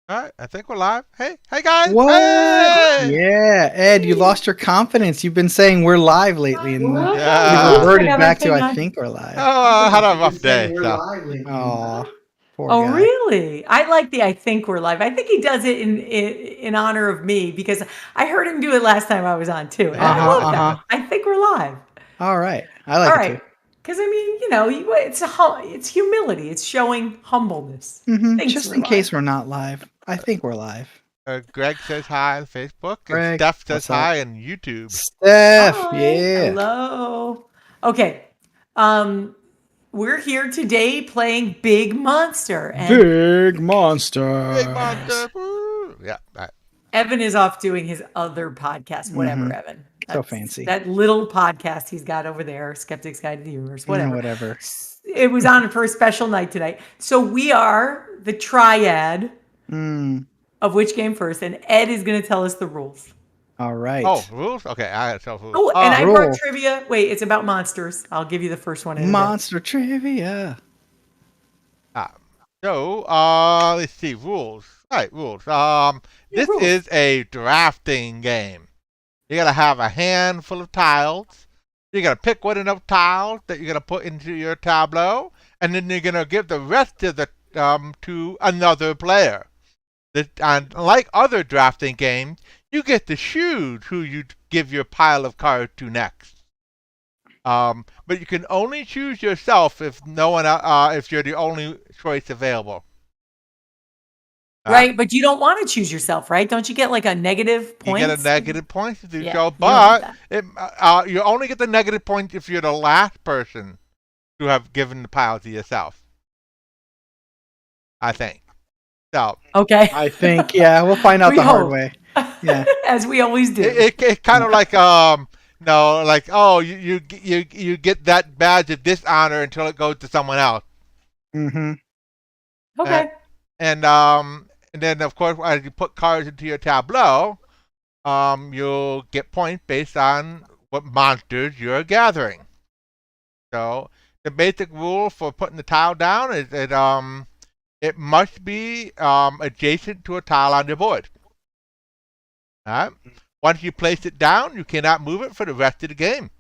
All right, I think we're live. Hey guys. What? Hey. Yeah, Ed, you lost your confidence. You've been saying we're live lately, and What? you've Yeah. I reverted haven't back to been I on. think we're live. Oh, I had a rough day. So Aw, poor Oh, guy. really? I like the I think we're live. I think he does it in honor of me because I heard him do it last time I was on too. And I Uh-huh, love uh-huh. that. I think we're live. All right. I All like it too. right. Because I mean, it's humility. It's showing humbleness. Thinks Just we're in live. case we're not live. I think we're live. Greg says hi on Facebook, and Greg, Steph says what's up? hi on YouTube. Steph, Hi. yeah. Hello. Okay. Um, we're here today playing Big Monster, and Big Big monsters. monster. Woo. Yeah. All right. Evan is off doing his other podcast, whatever, Mm-hmm. Evan. So That's fancy. that little podcast he's got over there, Skeptic's Guide to the Universe, whatever. Whatever. It was on for a special night tonight. So we are the triad Mm. of which came first, and Ed is going to tell us the rules. All Oh, right. rules. Okay, I got self rules. Oh, and I brought Rule. trivia. Wait, it's about monsters. I'll give you the first one in a bit. Monster trivia. Ah. So, let's see rules. All right, rules. Yeah, This rules. is a drafting game. You gotta have a handful of tiles. You're gonna pick one of those tiles that you're gonna put into your tableau, and then you're gonna give the rest of the to another player. Unlike other drafting games, you get to choose who you give your pile of cards to next. But you can only choose yourself if no one, if you're the only choice available. Right, but you don't want to choose yourself, right? Don't you get like a negative You get a points? negative point to do Yeah, so, you don't want but that. you only get the negative point if you're the last person to have given the pile to yourself. I think. So Okay. I think, yeah, we'll find out We the hard hope. way. Yeah. As we always do. it kind of like no, like, oh, you get that badge of dishonor until it goes to someone else. Mm-hmm. Okay. And then of course as you put cards into your tableau, you'll get points based on what monsters you're gathering. So the basic rule for putting the tile down is that it must be adjacent to a tile on your board. All right. Once you place it down, you cannot move it for the rest of the game.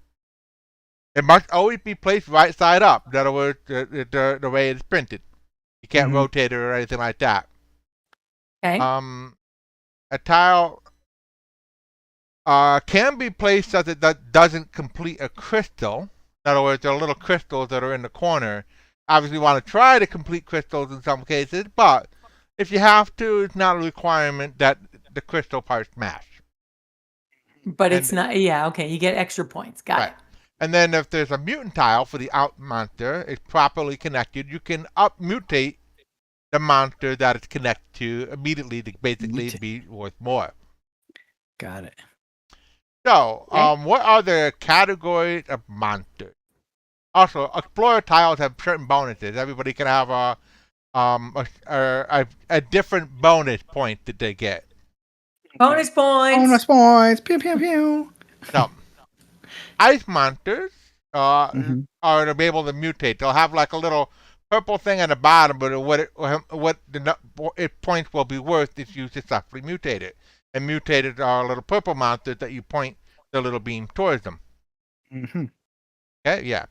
It must always be placed right side up. In other words, the way it's printed. You can't Mhm. rotate it or anything like that. Okay. A tile can be placed so that that doesn't complete a crystal. In other words, there are little crystals that are in the corner. Obviously, you want to try to complete crystals in some cases, but if you have to, it's not a requirement that the crystal parts match. But it's And not, yeah, okay. You get extra points. Got right. it. And then if there's a mutant tile for the out monster, it's properly connected, you can up mutate the monster that it's connected to immediately to basically be worth more. Got it. So, Okay. what are the categories of monsters? Also, explorer tiles have certain bonuses. Everybody can have a different bonus point that they get. Bonus Bonus points. points. Pew pew pew. So, ice monsters Mm-hmm. are to be able to mutate. They'll have like a little purple thing at the bottom, but what it points will be worth if you successfully mutate it. And mutated are little purple monsters that you point the little beam towards them. Mm-hmm. Okay, yeah.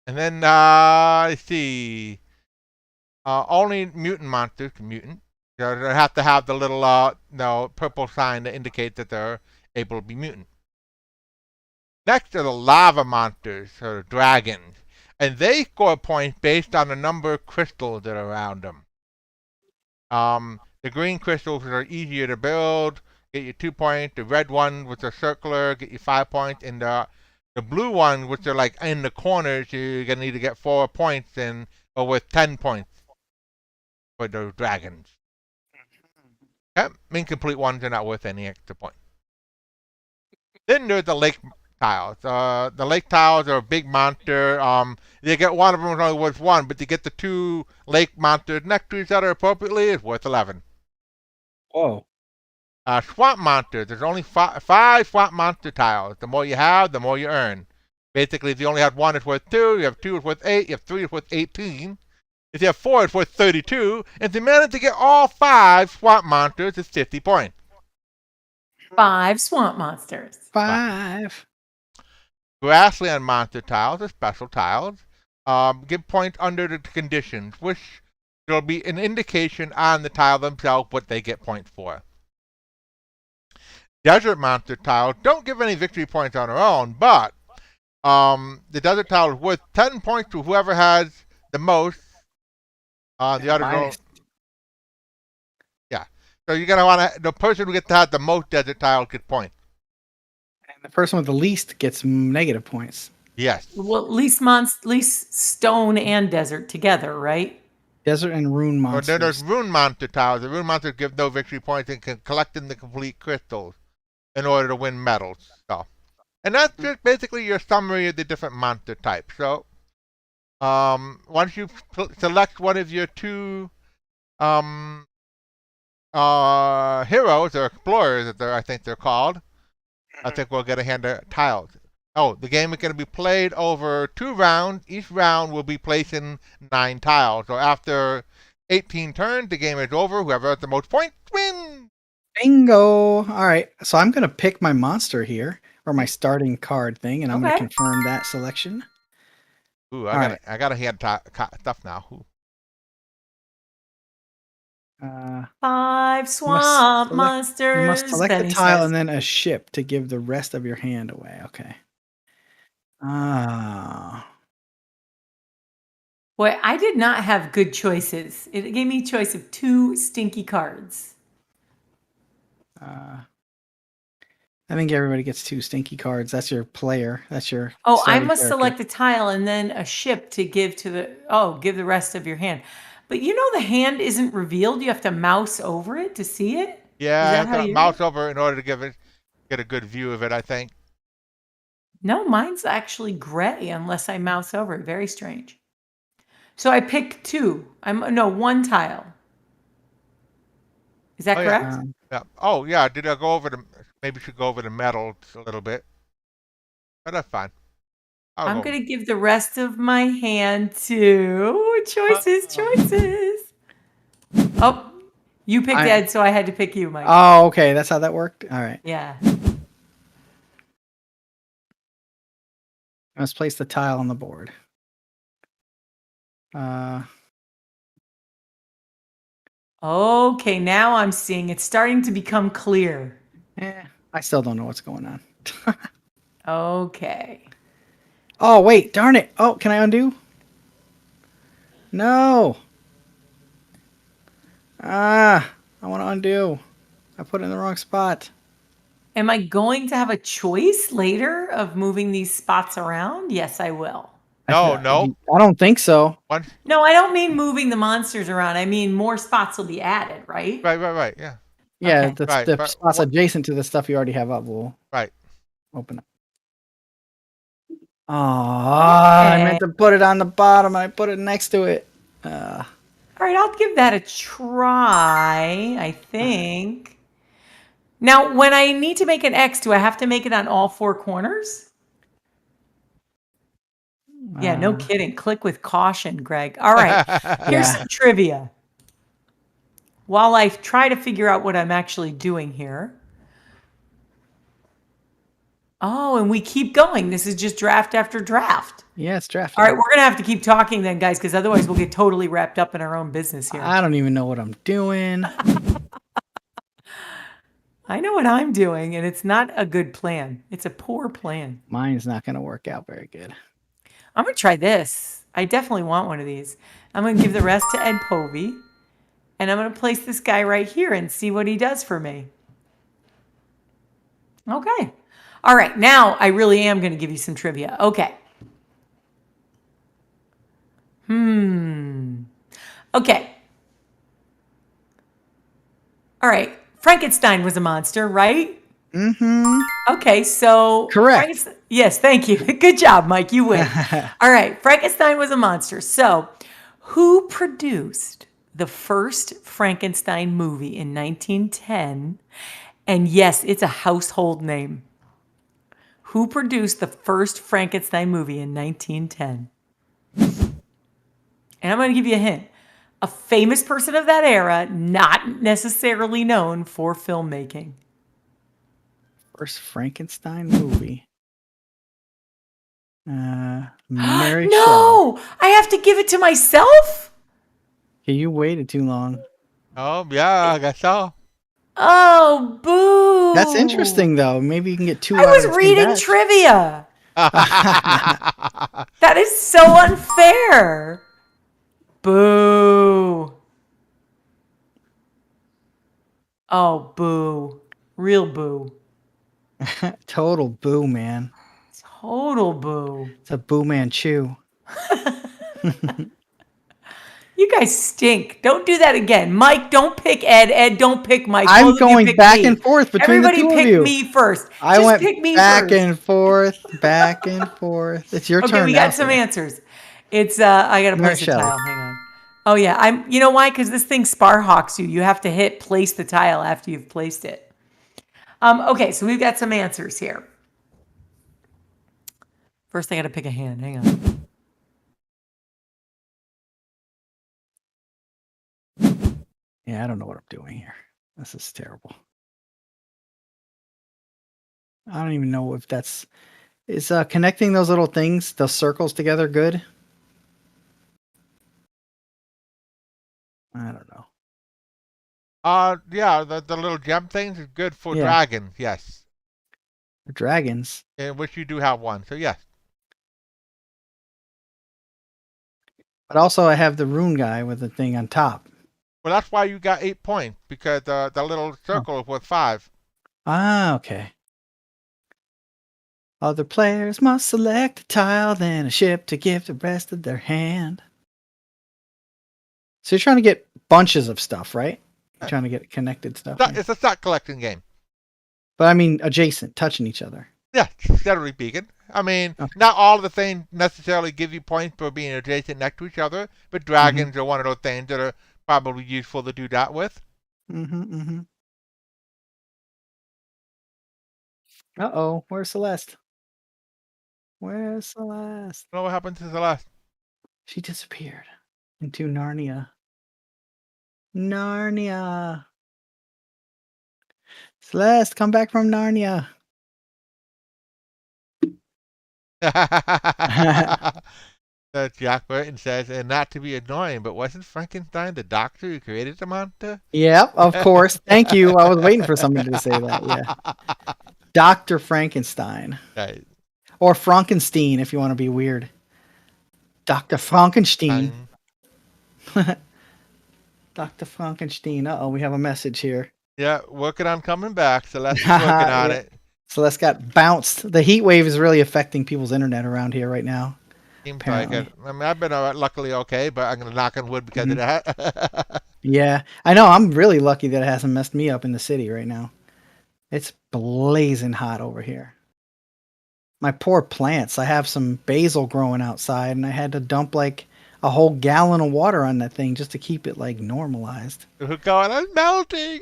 And then let's see. Only mutant monsters can mutant. They have to have the little purple sign that indicates that they're able to be mutant. Next are the lava monsters, or dragons, and they score points based on the number of crystals that are around them. The green crystals are easier to build, get you 2 points. The red ones, which are circular, get you 5 points. And the blue ones, which are like in the corners, you're gonna need to get 4 points or with 10 points for the dragons. Okay? Incomplete ones are not worth any extra points. Then there's the lake tiles. The lake tiles are a big monster. You get one of them is only worth 1, but to get the 2 lake monsters next to each other appropriately is worth 11. Whoa. Swamp monsters. There's only 5 swamp monster tiles. The more you have, the more you earn. Basically, if you only have 1, it's worth 2. You have 2, it's worth 8. You have 3, it's worth 18. If you have 4, it's worth 32. If you manage to get all 5 swamp monsters, it's 50 points. 5 swamp monsters. 5. Grassland monster tiles are special tiles. Give points under the conditions, which there'll be an indication on the tile themselves what they get points for. Desert monster tiles don't give any victory points on their own, but the desert tile is worth 10 points to whoever has the most. The other don't. Yeah. So you're gonna want to the person who gets to have the most desert tiles gets points. And the person with the least gets negative points. Yes. Well, least stone and desert together, right? Desert and rune Or monsters. then there's rune monster tiles. The rune monsters give no victory points and can collect in the complete crystals in order to win medals. So, and that's just basically your summary of the different monster types. So, once you select one of your 2 heroes or explorers, I think they're called, I think we'll get a hand of tiles. Oh, the game is going to be played over 2 rounds. Each round will be placing 9 tiles. So after 18 turns, the game is over. Whoever has the most points wins. Bingo. All right. So I'm going to pick my monster here, or my starting card thing, and I'm going to confirm that selection. Ooh, I got a hand stuff now. Ooh. 5 swamp monsters. You must select a tile and then a ship to give the rest of your hand away. Okay. Boy, I did not have good choices. It gave me a choice of 2 stinky cards. I think everybody gets 2 stinky cards. That's your player. That's your. Oh, I must select a tile and then a ship to give to give the rest of your hand. But you know the hand isn't revealed. You have to mouse over it to see it. Yeah, I have to mouse over in order to get a good view of it, I think. No, mine's actually gray unless I mouse over it. Very strange. So I pick 2. 1 tile. Is that correct? Yeah. Oh, yeah. Did I go over maybe we should go over the medals a little bit. But that's fine. I'm going to give the rest of my hand to choices. Oh, you picked Ed, so I had to pick you, Mike. Oh, okay. That's how that worked? All right. Yeah. Let's place the tile on the board. Okay, now I'm seeing it's starting to become clear. I still don't know what's going on. Okay. Oh, wait. Darn it. Oh, can I undo? No. I want to undo. I put it in the wrong spot. Am I going to have a choice later of moving these spots around? Yes, I will. No. I don't think so. What? No, I don't mean moving the monsters around. I mean more spots will be added, right? Right. Yeah. Yeah, Okay. the spots adjacent to the stuff you already have up will open up. Oh, I meant to put it on the bottom and I put it next to it. All right, I'll give that a try, I think. Now, when I need to make an X, do I have to make it on all 4 corners? Yeah, no kidding. Click with caution, Greg. All right, here's some trivia. While I try to figure out what I'm actually doing here. Oh, and we keep going. This is just draft after draft. Yeah, it's draft. All right, we're going to have to keep talking then, guys, because otherwise we'll get totally wrapped up in our own business here. I don't even know what I'm doing. I know what I'm doing, and it's not a good plan. It's a poor plan. Mine's not going to work out very good. I'm going to try this. I definitely want one of these. I'm going to give the rest to Ed Povey, and I'm going to place this guy right here and see what he does for me. Okay. All right, now I really am going to give you some trivia. Okay. Okay. All right. Frankenstein was a monster, right? Mm-hmm. Okay, so... Correct. Yes, thank you. Good job, Mike. You win. All right, Frankenstein was a monster. So, who produced the first Frankenstein movie in 1910? And yes, it's a household name. Who produced the first Frankenstein movie in 1910? And I'm going to give you a hint. A famous person of that era, not necessarily known for filmmaking. First Frankenstein movie. Mary Shelley. No! I have to give it to myself? Okay, you waited too long. Oh, yeah, I guess so. Oh, boo. That's interesting, though. Maybe you can get 2 I out was of the same reading batch. trivia. That is so unfair. Boo. Oh, boo. Real boo. Total boo, man. Total boo. It's a Boo Manchu. You guys stink. Don't do that again. Mike, don't pick Ed. Ed, don't pick Mike. I'm Both of you going pick back me. and forth between Everybody the 2 of pick you. me first. I Just went pick me back first. and forth, back and forth. It's your turn. Okay, we now, got some sir. answers. It's I gotta Mary place the Shelley. tile. Hang on. Oh yeah, you know why? Because this thing Sparhawks you. You have to hit place the tile after you've placed it. Okay, so we've got some answers here. First I gotta pick a hand. Hang on. Yeah, I don't know what I'm doing here. This is terrible. I don't even know if that's... Is connecting those little things, those circles together good? I don't know. Yeah, the little gem things is good for Yeah. dragons, yes. For dragons. In which you do have one, so yes. But also I have the rune guy with the thing on top. Well, that's why you got 8 points, because the little circle was 5. Ah, okay. Other players must select a tile, then a ship to give the rest of their hand. So you're trying to get bunches of stuff, right? You're trying to get connected stuff. It's a stock collecting game. But I mean adjacent, touching each other. Yeah, generally speaking. I mean, Okay. not all of the things necessarily give you points for being adjacent next to each other, but dragons are one of those things that are probably useful to do that with. Uh-oh, where's Celeste? Where's Celeste? I don't know what happened to Celeste. She disappeared into Narnia. Narnia. Celeste, come back from Narnia. Jack Burton says, and not to be annoying, but wasn't Frankenstein the doctor who created the monster? Yep, of course. Thank you. I was waiting for somebody to say that. Yeah. Dr. Frankenstein. Right. Or Frankenstein, if you want to be weird. Dr. Frankenstein. Dr. Frankenstein. Uh-oh, we have a message here. Yeah, working on coming back. Celeste's working on it. Celeste got bounced. The heat wave is really affecting people's internet around here right now. Seems apparently. like it. I mean, I've been luckily okay, but I'm going to knock on wood because of that. Yeah, I know. I'm really lucky that it hasn't messed me up in the city right now. It's blazing hot over here. My poor plants. I have some basil growing outside, and I had to dump like a whole gallon of water on that thing just to keep it like normalized. We're going, I'm melting.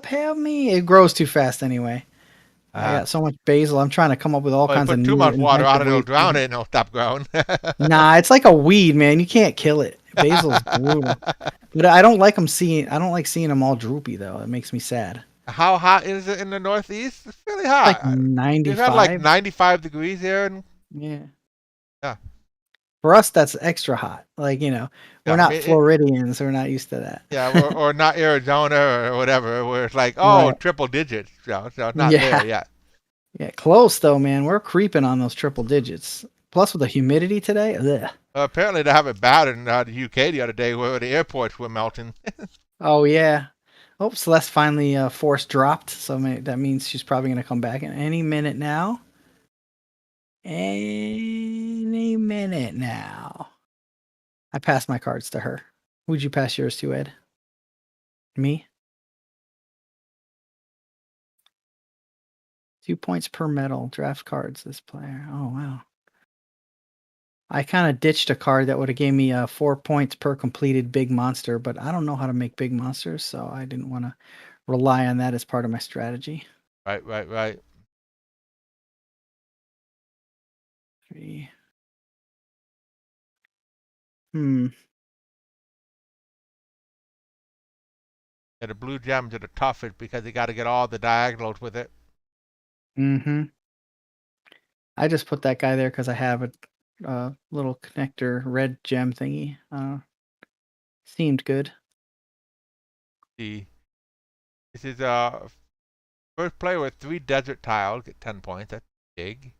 Help me. It grows too fast anyway. I got so much basil. I'm trying to come up with all kinds of new... Put too much water on it, it'll drown it and it'll stop growing. Nah, it's like a weed, man. You can't kill it. Basil's brutal. But I don't like seeing them all droopy, though. It makes me sad. How hot is it in the Northeast? It's really hot. Like 95. You've had like 95 degrees here. Yeah. Yeah. For us, that's extra hot. Like, we're not Floridians, so we're not used to that. Yeah, or not Arizona or whatever, where it's like, triple digits. So not there yet. Yeah, close though, man. We're creeping on those triple digits. Plus with the humidity today. Apparently they have it bad in the UK the other day where the airports were melting. Oh, yeah. Oh, Celeste finally force dropped, so that means she's probably going to come back in any minute now. Any minute now. I passed my cards to her. Who'd you pass yours to, Ed? Me? 2 points per medal. Draft cards, this player. Oh, wow. I kind of ditched a card that would have gave me 4 points per completed big monster, but I don't know how to make big monsters, so I didn't want to rely on that as part of my strategy. Right. 3. Hmm. Yeah, the blue gems are the toughest because you got to get all the diagonals with it. Mm-hmm. I just put that guy there because I have a little connector red gem thingy. Seemed good. See, this is first player with 3 desert tiles get 10 points. That's big.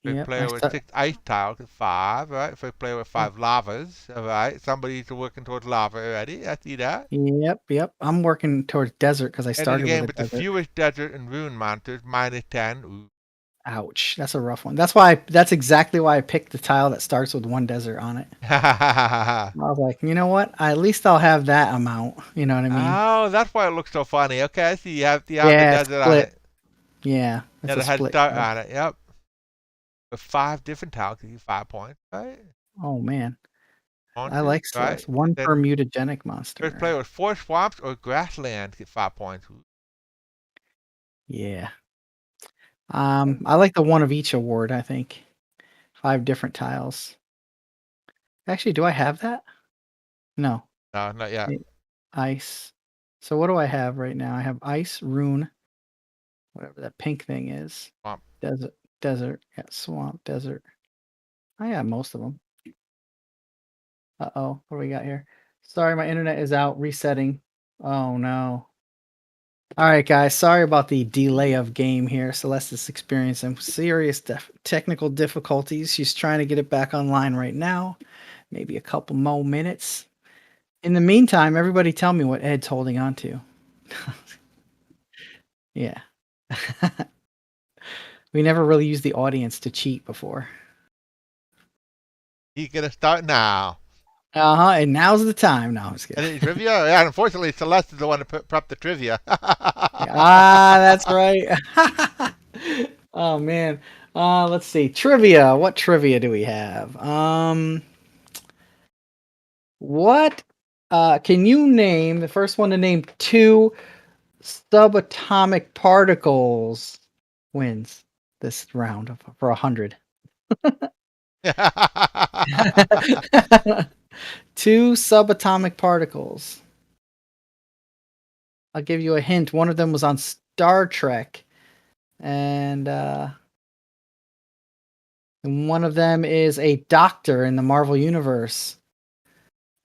First Yep. player with 6 ice tiles get 5. Right. First player with 5 lavas. All right. Somebody's working towards lava already. I see that. Yep. I'm working towards desert because I End of the started with game a with the desert. fewest desert and rune monsters, minus 10. Ooh. Ouch. That's a rough one. That's exactly why I picked the tile that starts with 1 desert on it. I was like, you know what? At least I'll have that amount. You know what I mean? Oh, that's why it looks so funny. Okay, I see. You have the Yeah, it's desert on split. it. Yeah, You it's have a the head split start card. on it. Yep. With 5 different tiles, give you 5 points. Right. Oh man, I Monsters, like right? Celeste. One per Then mutagenic first monster. player with 4 swamps or grasslands get 5 points. Ooh. Yeah. I like the one of each award. I think 5 different tiles. Actually, do I have that? No. No, not yet. Ice. So what do I have right now? I have ice, rune, whatever that pink thing is. Swamp. Desert. Yeah, swamp, desert. I have most of them. Uh-oh, what do we got here? Sorry, my internet is out, resetting. Oh no. All right, guys. Sorry about the delay of game here. Celeste is experiencing serious technical difficulties. She's trying to get it back online right now. Maybe a couple more minutes. In the meantime, everybody tell me what Ed's holding on to. Yeah. We never really used the audience to cheat before. He's going to start now. And now's the time. No, I'm just kidding. Any trivia? Yeah, unfortunately, Celeste is the one to prep the trivia. That's right. Oh man. Let's see. Trivia. What trivia do we have? What can you name the first one to name 2 subatomic particles wins this round for 100? 2 subatomic particles. I'll give you a hint. One of them was on Star Trek, and one of them is a doctor in the Marvel Universe.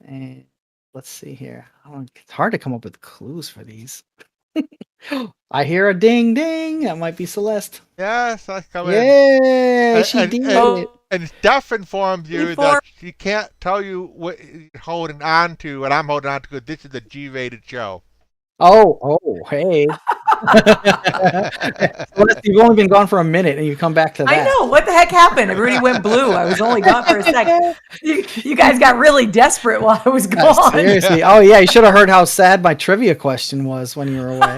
And let's see here. It's hard to come up with clues for these. I hear a ding ding. That might be Celeste. Yes, I come in. Yay! She did it. And Steph informed you that she can't tell you what you're holding on to, what I'm holding on to, because this is a G-rated show. Oh, hey. Celeste, you've only been gone for a minute, and you come back to that. I know. What the heck happened? Everybody went blue. I was only gone for a second. You guys got really desperate while I was gone. Seriously. Oh, yeah. You should have heard how sad my trivia question was when you were away.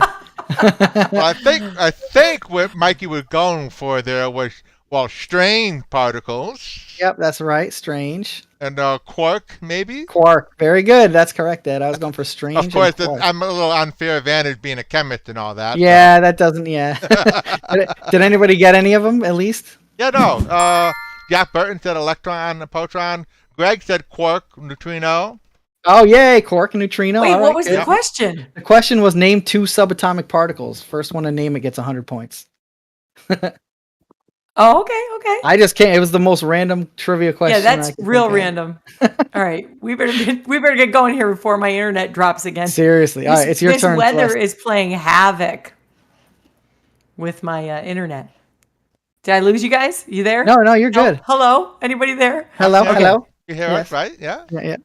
Well, I think what Mikey was going for there was, well, strange particles. Yep, that's right. Strange. And quark, maybe? Quark. Very good. That's correct, Ed. I was going for strange. Of course, and quark. I'm a little unfair advantage being a chemist and all that. Yeah, so. That doesn't, yeah. Did anybody get any of them, at least? Yeah, no. Jack Burton said electron, proton. Greg said quark, neutrino. Oh, yay, quark and neutrino. Wait, all what was the question? The question was name 2 subatomic particles. First one to name it gets 100 points. Oh, okay. I just can't. It was the most random trivia question. Yeah, that's real random. All right, we better get going here before my internet drops again. Seriously, all right, it's your turn. This weather is playing havoc with my internet. Did I lose you guys? You there? No, you're good. Hello, anybody there? Hello, yeah, hello. You hear us, right? Yeah. Yeah.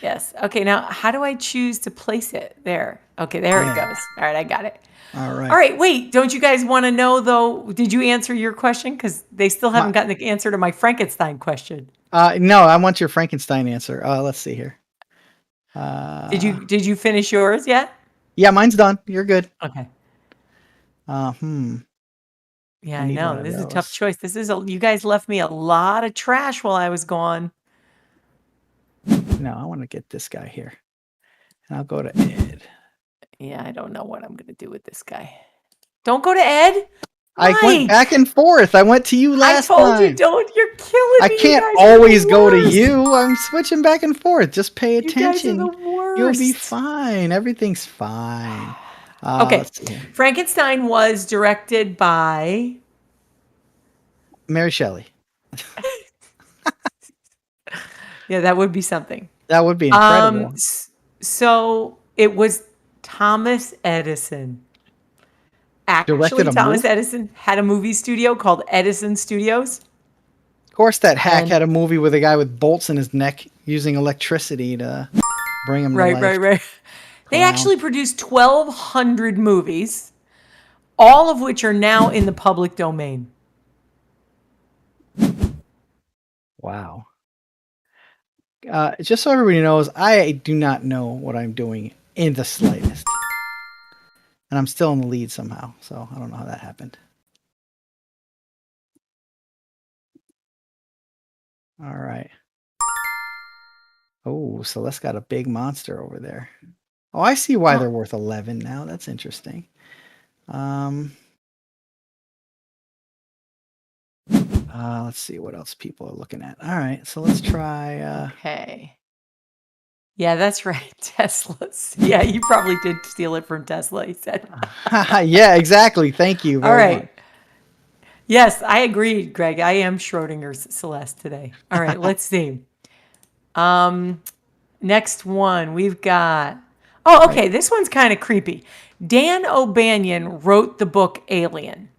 Yes. Okay. Now, how do I choose to place it? There. Okay. There it goes. All right. I got it. All right. Wait. Don't you guys want to know though? Did you answer your question? Because they still haven't gotten the answer to my Frankenstein question. No, I want your Frankenstein answer. Let's see here. Did you finish yours yet? Yeah, mine's done. You're good. Okay. Yeah, I know. This is a tough choice. You guys left me a lot of trash while I was gone. No, I want to get this guy here. And I'll go to Ed. Yeah, I don't know what I'm going to do with this guy. Don't go to Ed. I went Mike, back and forth. I went to you I last told you time. don't. You're killing I me. You can't guys are always the go to worst. you. I'm switching back and forth. Just pay You guys are the attention. You'll be worst. fine. Everything's fine. Okay. Let's see here. Frankenstein was directed by. Mary Shelley. Yeah, that would be something. That would be incredible. So it was Thomas Edison. Directed Actually, a Thomas movie. Edison had a movie studio called Edison Studios. Of course, that hack And had a movie with a guy with bolts in his neck using electricity to bring him to right, life. right, right. They Clown. actually produced 1,200 movies, all of which are now in the public domain. Wow. Just so everybody knows, I do not know what I'm doing in the slightest. And I'm still in the lead somehow, so I don't know how that happened. All right. Oh, Celeste got a big monster over there. Oh, I see why they're worth 11 now. That's interesting. Let's see what else people are looking at. All right, so let's try. Okay. Yeah, that's right. Tesla's. Yeah, you probably did steal it from Tesla, he said. Yeah, exactly. Thank you All very right. much. Yes, I agree, Greg. I am Schrodinger's Celeste today. All right, let's see. Next one, we've got. Oh, okay. Right. This one's kind of creepy. Dan O'Banion wrote the book Alien,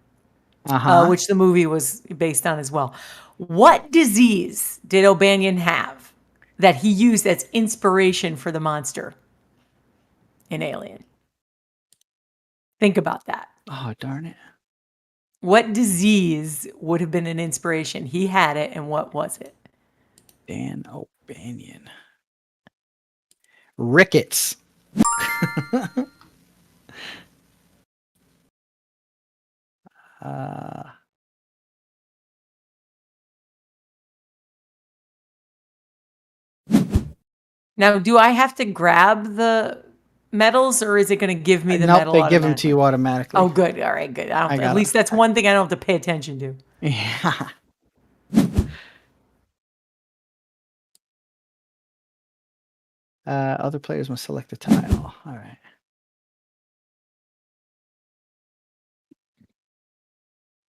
which the movie was based on as well. What disease did O'Banion have that he used as inspiration for the monster in Alien? Think about that. Oh, darn it. What disease would have been an inspiration? He had it, and what was it? Dan O'Banion. Rickets. Now, do I have to grab the medals, or is it going to give me the Nope, medal they give them to automatically? you automatically. Oh, good. All right, good. I At got least that's one thing I don't have to pay attention to. Yeah. Other players must select a tile. All right.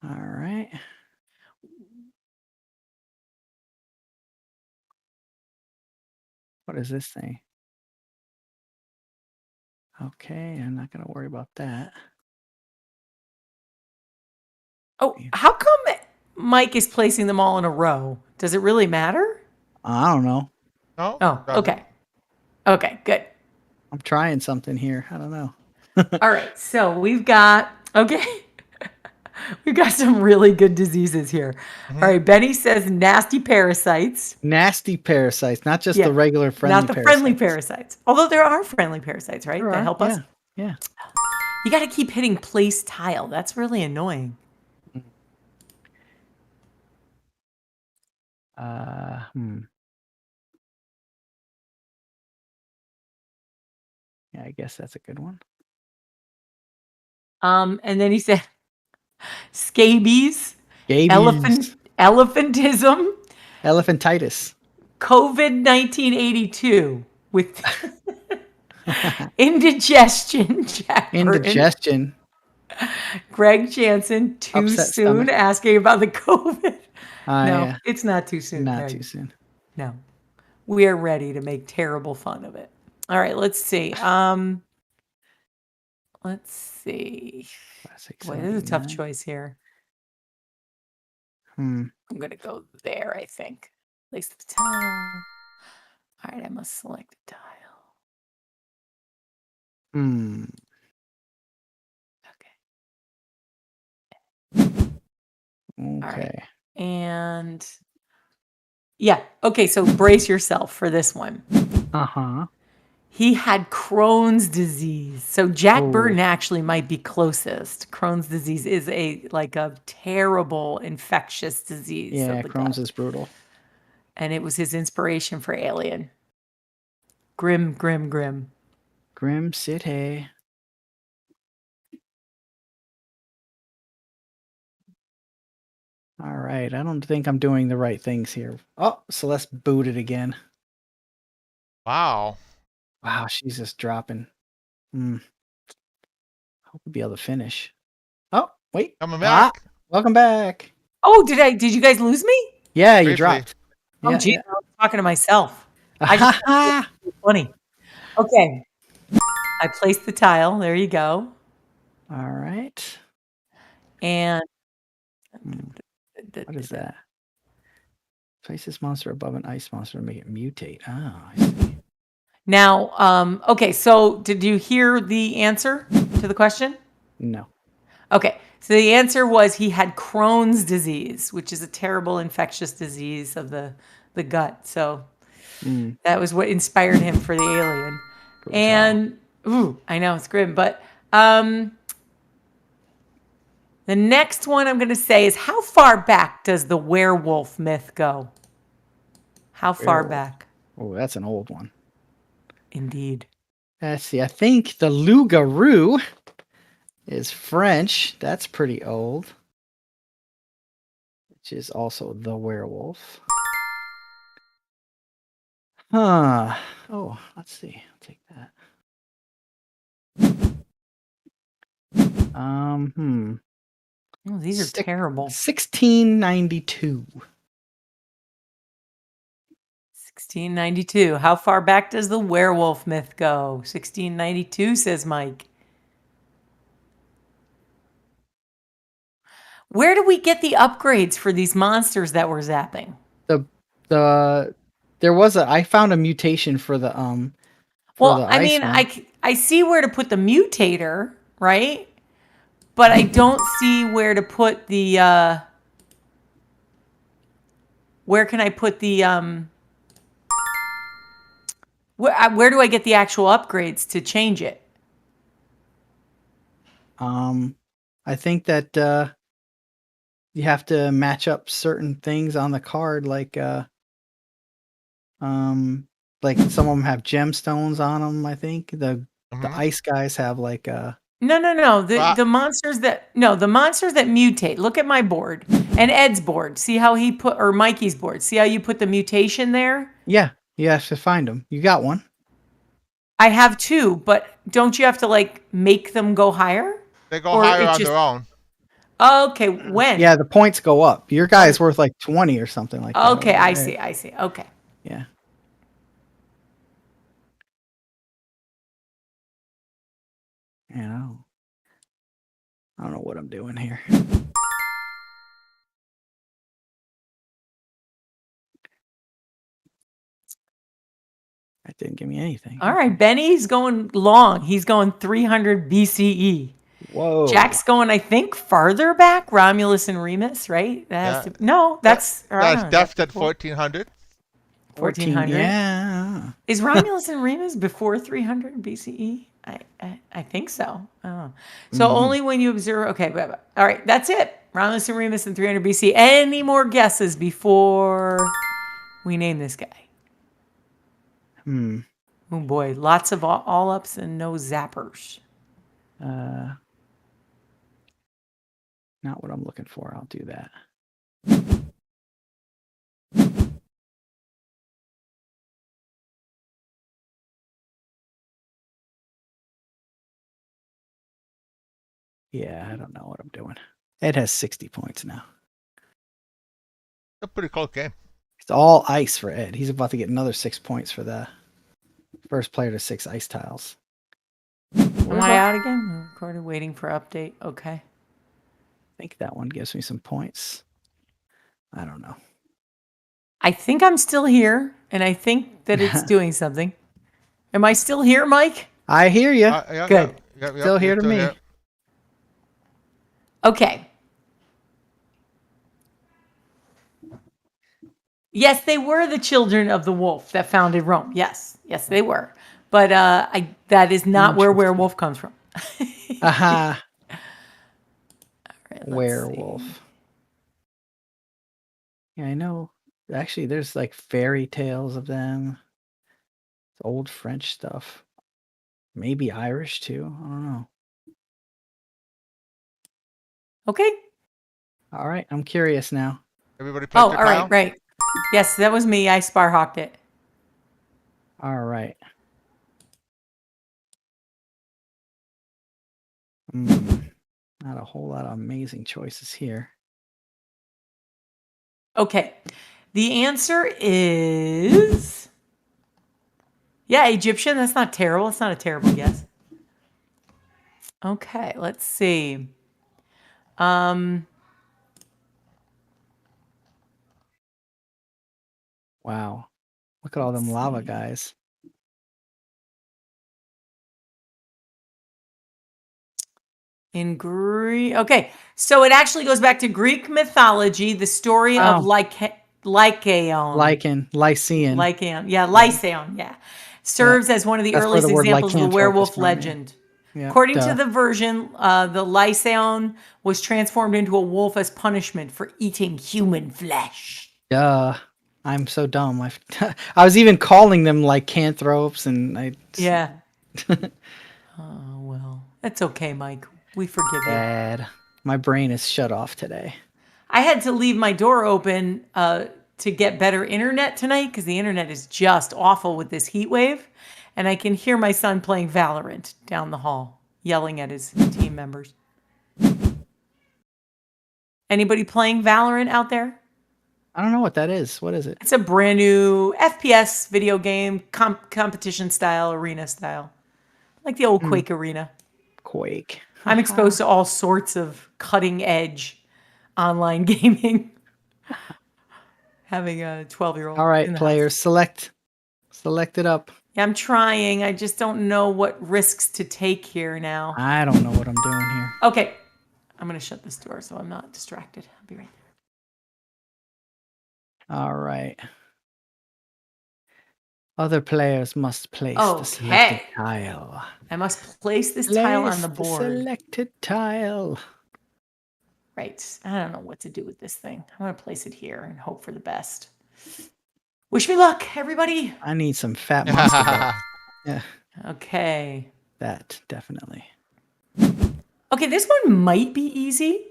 All right. What is this thing? Okay, I'm not going to worry about that. Oh, how come Mike is placing them all in a row? Does it really matter? I don't know. No? Oh, Doesn't. okay. Okay, good. I'm trying something here. I don't know. All right, so we've got, okay. We've got some really good diseases here. All right, Benny says nasty parasites. Nasty parasites, not just Yeah, the regular friendly not the parasites. friendly parasites. Although there are friendly parasites, right? There That are, help us. Yeah. You got to keep hitting place tile. That's really annoying. Yeah, I guess that's a good one. And then he said scabies, Scabies. elephantism, Elephantitis. COVID 1982 with indigestion. Jack Burton. Indigestion. Greg Jansen, too Upset soon, stomach. asking about the COVID. No, Yeah. it's not too soon. Not Greg. too soon. No, we are ready to make terrible fun of it. All right, let's see. Let's see. Classic Boy, this is a tough 79. choice here. Hmm. I'm gonna go there, I think. Place the tile. All right, I must select the tile. Hmm. Okay. Okay. All right. And yeah, okay, so brace yourself for this one. Uh-huh. He had Crohn's disease. So Jack Oh. Burton actually might be closest. Crohn's disease is a terrible infectious disease. Yeah, of the Crohn's gut. is brutal. And it was his inspiration for Alien. Grim, grim, grim. Grim City. All right. I don't think I'm doing the right things here. Oh, Celeste booted again. Wow. Wow, she's just dropping. Hmm. Hope we'll be able to finish. Oh, wait. Coming Ah, back. welcome back. Oh, did you guys lose me? Yeah, you Briefly. dropped. Oh, Yeah, geez, yeah. I was talking to myself. I just funny. Okay. I placed the tile. There you go. All right. And What is that? Place this monster above an ice monster to make it mutate. Oh, I see. now, okay, so did you hear the answer to the question? No. Okay, so the answer was he had Crohn's disease, which is a terrible infectious disease of the gut. So that was what inspired him for the alien. And I know it's grim, but the next one I'm going to say is, how far back does the werewolf myth go? How far Werewolf. back? Oh, that's an old one. Indeed. Let's see. I think the loup-garou is French. That's pretty old. Which is also the werewolf. Huh. Oh, let's see. I'll take that. Oh, these are terrible. 1692. 1692. How far back does the werewolf myth go? 1692, says Mike. Where do we get the upgrades for these monsters that we're zapping? I found a mutation for the Well, I ice mean, one. I see where to put the mutator, right? But I don't see where to put the where can I put the where do I get the actual upgrades to change it? I think that you have to match up certain things on the card, like some of them have gemstones on them. I think the ice guys have like No. The monsters that mutate. Look at my board and Ed's board. See how he put, or Mikey's board. See how you put the mutation there? Yeah, you have to find them. You got one. I have two, but don't you have to like make them go higher? They go Or higher it on just- their own. Okay, when? Yeah, the points go up. Your guy's worth like 20 or something like that. Okay, over I there. see. Okay. Yeah. I don't know what I'm doing here. That didn't give me anything. All right, Benny's going long. He's going 300 BCE. Whoa. Jack's going, I think, farther back. Romulus and Remus, right? That has to, no, that's That's at 1400. 1400. Yeah. Is Romulus and Remus before 300 BCE? I think so. Oh. So only when you observe. Okay, all right, that's it. Romulus and Remus in 300 BC. Any more guesses before we name this guy? Oh boy, lots of all ups and no zappers. Not what I'm looking for. I'll do that. Yeah, I don't know what I'm doing. Ed has 60 points now. A pretty close game. It's all ice for Ed. He's about to get another 6 points for the first player to 6 ice tiles. Am I out again? Recorded, waiting for update. Okay. I think that one gives me some points. I don't know. I think I'm still here, and I think that it's doing something. Am I still here, Mike? I hear you. Yeah, Good. Still here to me. Here. Okay. Yes, they were the children of the wolf that founded Rome. Yes, they were. But that is not where werewolf comes from. Aha. Right, Werewolf. see. Yeah, I know. Actually, there's like fairy tales of them. It's old French stuff. Maybe Irish too. I don't know. Okay. All right, I'm curious now. Everybody played Oh, their all right, tile? right. Yes, that was me. I Sparhawked it. All right. Not a whole lot of amazing choices here. Okay. The answer is Egyptian. That's not terrible. It's not a terrible guess. Okay, let's see. Wow. Look at all them lava guys. In Greek. Okay, so it actually goes back to Greek mythology, the story of Lycaon. Lycaon. Yeah, Lycaon, yeah. Serves as one of the That's where earliest the word examples of the lycanthrope is werewolf from, yeah. legend. Yeah, According to duh. the version, the Lycaon was transformed into a wolf as punishment for eating human flesh. Duh. I'm so dumb. I was even calling them lycanthropes, and I. Yeah. Oh, well. That's okay, Mike. We forgive you. Bad. My brain is shut off today. I had to leave my door open to get better internet tonight because the internet is just awful with this heat wave. And I can hear my son playing Valorant down the hall, yelling at his team members. Anybody playing Valorant out there? I don't know what that is. What is it? It's a brand new FPS video game, competition style, arena style. Like the old Quake arena. Quake. I'm exposed to all sorts of cutting edge online gaming. Having a 12-year-old. All right, players, select it up. Yeah, I'm trying. I just don't know what risks to take here now. I don't know what I'm doing here. Okay. I'm going to shut this door so I'm not distracted. I'll be right there. All right. Other players must place the selected tile. I must place this tile on the board. Selected tile. Right. I don't know what to do with this thing. I'm going to place it here and hope for the best. Wish me luck, everybody. I need some fat monster. Yeah. Okay. That, definitely. Okay, this one might be easy.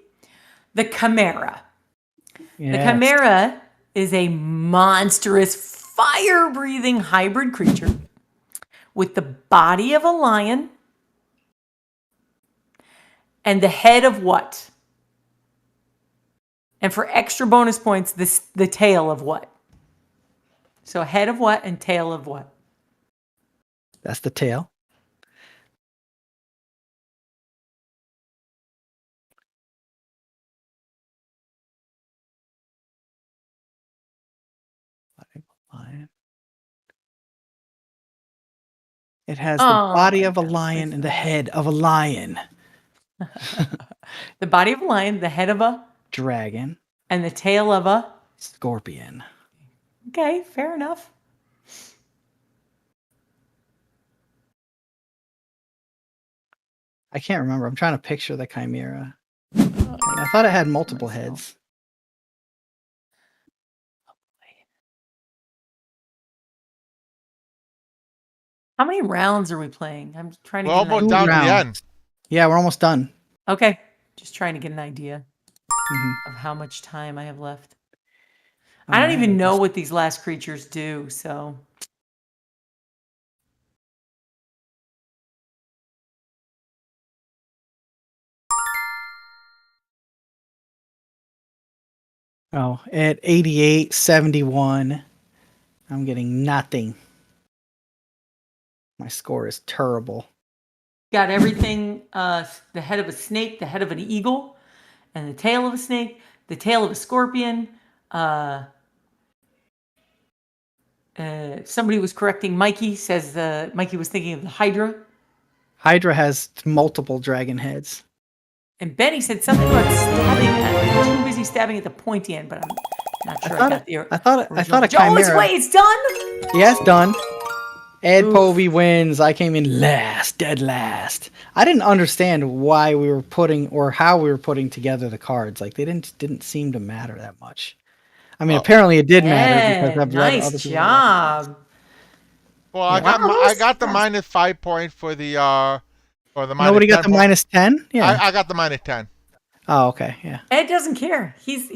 The Chimera. Yes. The Chimera is a monstrous, fire-breathing hybrid creature with the body of a lion and the head of what? And for extra bonus points, the tail of what? So head of what and tail of what? That's the tail. Lion. It has the body of a lion and the head of a lion. The body of a lion, the head of a dragon, and the tail of a scorpion. Okay, fair enough. I can't remember. I'm trying to picture the Chimera. I thought it had multiple heads. How many rounds are we playing? I'm trying to We're get an almost idea. down to the end. Yeah, we're almost done. Okay, just trying to get an idea of how much time I have left. I don't even know what these last creatures do, so. Oh, at 88, 71, I'm getting nothing. My score is terrible. Got everything, the head of a snake, the head of an eagle, and the tail of a snake, the tail of a scorpion. Somebody was correcting Mikey, says Mikey was thinking of the Hydra. Hydra has multiple dragon heads. And Benny said something about stabbing. I'm too busy stabbing at the pointy end, but I'm not sure I got the I thought a Chimera. Oh, it's done? Yeah, it's done. Ed Povey wins. I came in last, dead last. I didn't understand why we were putting or how we were putting together the cards. Like they didn't seem to matter that much. I mean, apparently it did matter because I've read other people. Nice job. Well, I got the minus 5 points for the minus. Nobody got the minus 10. Yeah, I got the minus 10. Oh, okay, yeah. Ed doesn't care. He's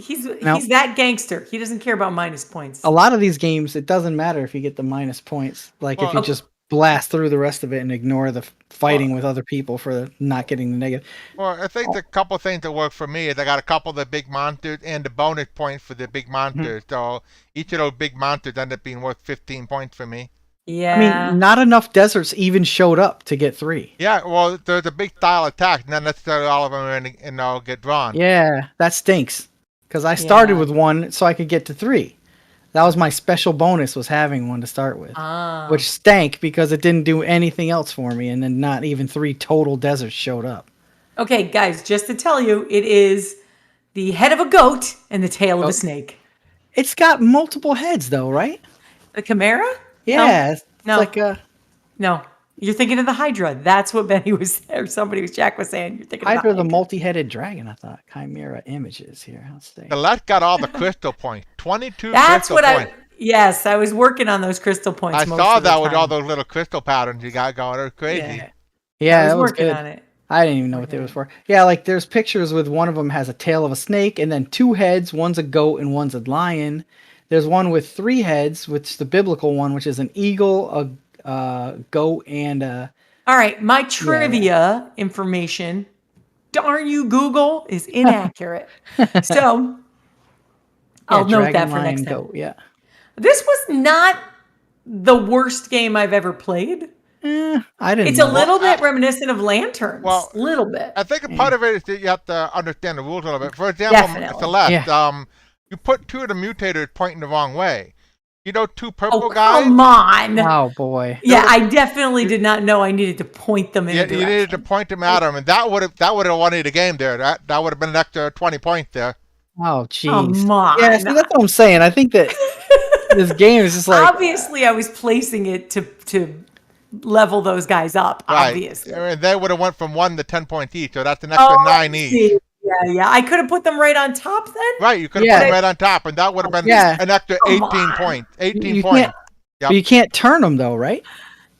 No. that gangster. He doesn't care about minus points. A lot of these games, it doesn't matter if you get the minus points. Like if you Well, just blast through the rest of it and ignore the fighting well, with other people for not getting the negative. well, I think the couple things that work for me is I got a couple of the big monsters and the bonus points for the big monsters. So each of those big monsters end up being worth 15 points for me. Yeah. I mean, not enough deserts even showed up to get 3. Yeah, well, there's a big style attack. Not necessarily all of them are get drawn. Yeah, that stinks. Because I started Yeah. with 1 so I could get to 3. That was my special bonus, was having 1 to start with. Which stank because it didn't do anything else for me, and then not even 3 total deserts showed up. Okay, guys, just to tell you, it is the head of a goat and the tail of Oh. a snake. It's got multiple heads, though, right? The Chimera? Yeah, it's No. like a No. You're thinking of the Hydra. That's what Benny was, or somebody was, Jack was saying. You're thinking Hydra, of the the multi-headed dragon. I thought Chimera images here. Let's see. The left got all the crystal points. 22 That's crystal what points. yes, I was working on those crystal points. I most saw of the that with all time. those little crystal patterns you got going. It was crazy. Yeah, yeah, I was that was working good. on it. I didn't even know what it was for. Yeah, like there's pictures with one of them has a tail of a snake and then 2 heads. One's a goat and one's a lion. There's one with 3 heads, which is the biblical one, which is an eagle, a goat, and a. All right, my trivia information, darn you, Google, is inaccurate. So I'll note dragon, that for lion, next time. goat. Yeah. This was not the worst game I've ever played. I didn't. It's know. a little bit reminiscent of Lanterns. Well, little bit. I think a part of it is that you have to understand the rules a little bit. For example, Definitely. Celeste, you put 2 of the mutators pointing the wrong way. You know, 2 purple guys. Come on. Oh boy. Yeah, I definitely did not know I needed to point them in a Yeah, direction. you needed to point them at them, and that would have won you the game there. That would have been an extra 20 points there. Oh jeez. Come on. Yeah, see, that's what I'm saying. I think that this game is just like Obviously, I was placing it to level those guys up, Right. obviously. And they would have went from 1 to 10 points each, so that's an extra 9 each. See. Yeah. I could have put them right on top then. Right, you could have put them right on top, and that would have been an extra 18 points. 18 you points. can't, but you can't turn them though, right?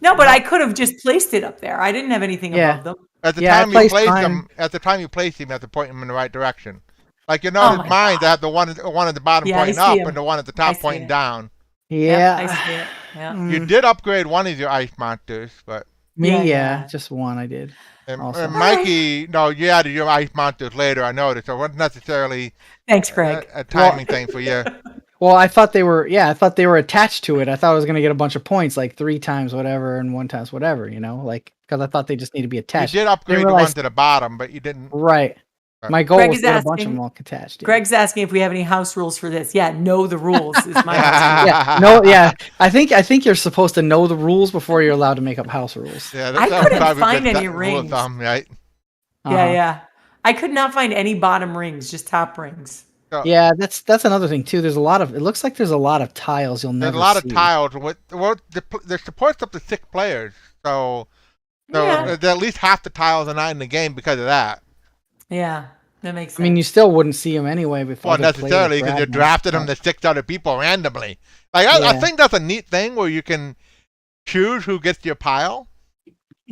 No, but I could have just placed it up there. I didn't have anything above them. At the Yeah, time I you placed place mine. them, you have to point them in the right direction. Like you notice mine, they have the one at the bottom Yeah, I pointing see up 'em. and the one at the I top see pointing it. down. Yeah. I see it. Yeah. You did upgrade one of your ice monsters, but Me, Yeah. just one I did. and Also. Mikey, no, you added your ice monsters later. I noticed, so it wasn't necessarily Thanks, Craig. a timing thing for you. Well, I thought they were attached to it. I thought I was going to get a bunch of points, like 3 times whatever and 1 times whatever, like, because I thought they just need to be You attached. did upgrade the ones at the bottom, but you didn't. Right. My goal Greg was is to get a bunch of asking- them all attached. Yeah. Greg's asking if we have any house rules for this. Yeah, know the rules is my house rule. Yeah, no, yeah. I think you're supposed to know the rules before you're allowed to make up house rules. Yeah, I that couldn't probably find good any rule of rings. thumb, right? Yeah. I could not find any bottom rings, just top rings. So, Yeah, that's another thing too. It looks like there's a lot of tiles you'll never there's a lot see. of tiles. There's supports up to 6 players, so Yeah. at least half the tiles are not in the game because of that. Yeah, that makes sense. I mean, you still wouldn't see them anyway before. Well, necessarily because you drafted them to 6 other people randomly. Like I think that's a neat thing where you can choose who gets your pile.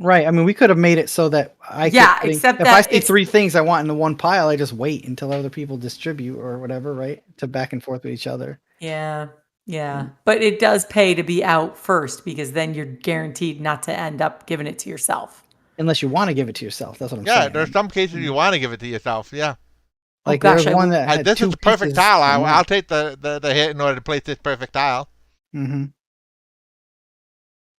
Right. I mean, we could have made it so that except if that I see it's- 3 things I want in the one pile, I just wait until other people distribute or whatever, right? To back and forth with each other. Yeah. But it does pay to be out first because then you're guaranteed not to end up giving it to yourself. Unless you want to give it to yourself. That's what I'm Yeah, saying. there's some cases you want to give it to yourself. Yeah. Like gosh, there's one that had This 2 is the perfect pieces tile. and I'll take the hit in order to place this perfect tile. Mm-hmm.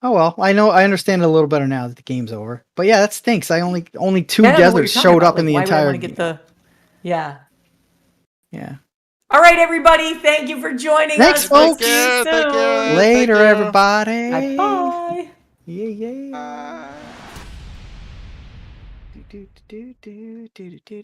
Oh well, I understand it a little better now that the game's over. But yeah, that stinks. I only 2 I don't know what you're deserts talking showed about. up in the Like, why would I entire wanna get the Yeah. Yeah. All right, everybody. Thank you for joining Thanks, us. folks. See you Thank you. soon. Later, you. everybody. Bye. Yeah. Bye. Do, do, do, do, do, do, do.